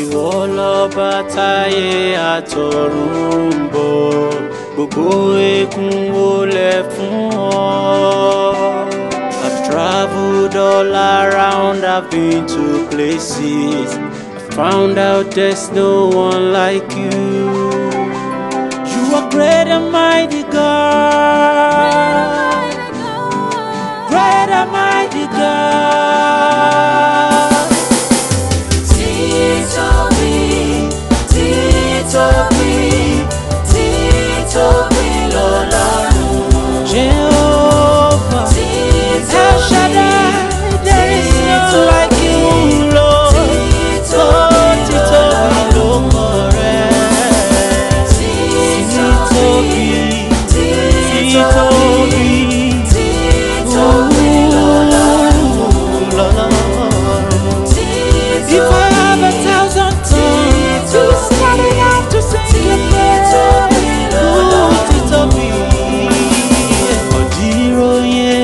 ìwọ lọ́ba táyé àtọ̀run ń bọ̀, gbogbo eégún wólẹ̀ fún ọ. I've traveled all around, I've been to places, I found out there's no one like you. You are great and mighty God, great and mighty God. Títóbi l'Ọlọ́run. Jehovah, El Shaddai, there is none like you, Lord. Títóbi l'orúkọ rẹ. Títóbi l'Ọlọ́run. If I have 1,000 tongues, to start it out to sing your praise. Títóbi. Ọ̀dìròyè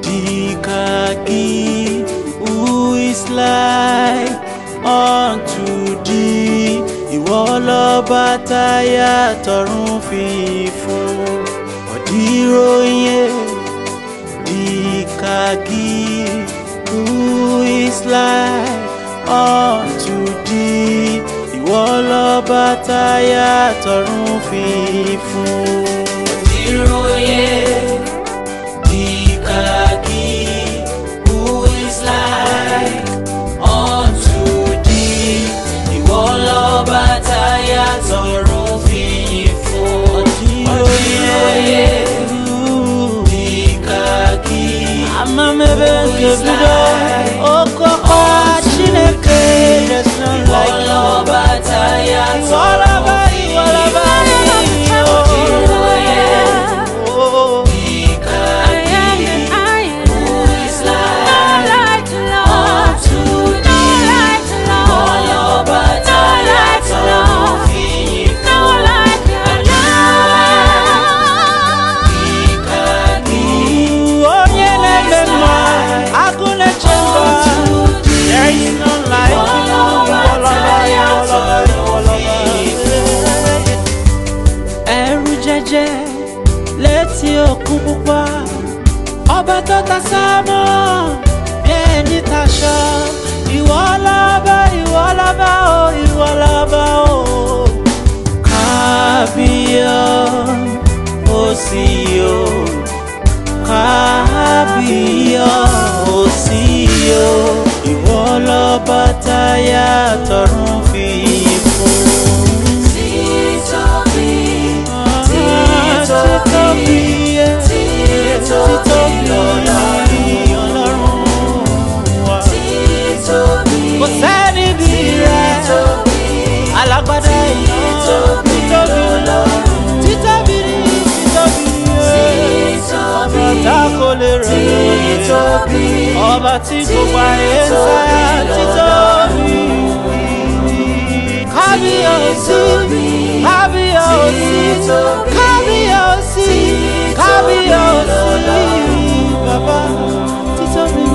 dìkàkí, who is like unto thee? Ìwọ lọ́ba táyé àtọ̀run fi fún. Ọ̀dìròyè dìkàkí, who is like unto thee? Ìwọ lọ́ba táyé àtọ̀run fi fún. Ọ̀dìròyè dìkàkí, who is like unto thee? Ìwọ lọ́ba táyé àtọ̀run fi fún. Ọ̀dìròyè dìkàkí, amamebe nkebido okoko Chineke, there's none like you. Ìwọ lọ́ba táyé àtọ̀run fi létí òkun pupa, ọba tó ta sámọ̀ bí ẹni taṣọ. Ìwọ lọ́ba, ìwọ lọ́ba o, ìwọ lọ́ba o. Kábíyèsí o, kábíyèsí o. Ìwọ lọ́ba táyé àtọ̀run fi fún. Títóbi l'Ọlọ́run wa. Kò sẹ́ni bí rẹ̀, alágbádá iná. Títóbi l'Ọlọ́run. Títóbi ọba tá kò lè rẹ̀. Ọba tí gbogbo ayé ń sáyà. Títóbi. Kábíyèsí, kábíyèsí, kábíyèsí, kábíyèsí, Baba. Títóbi.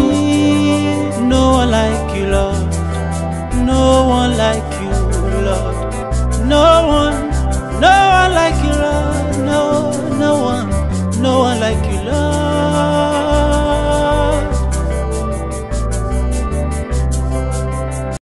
No one like you, Lord. No one like you, Lord. No one like you, Lord. No one like you, Lord.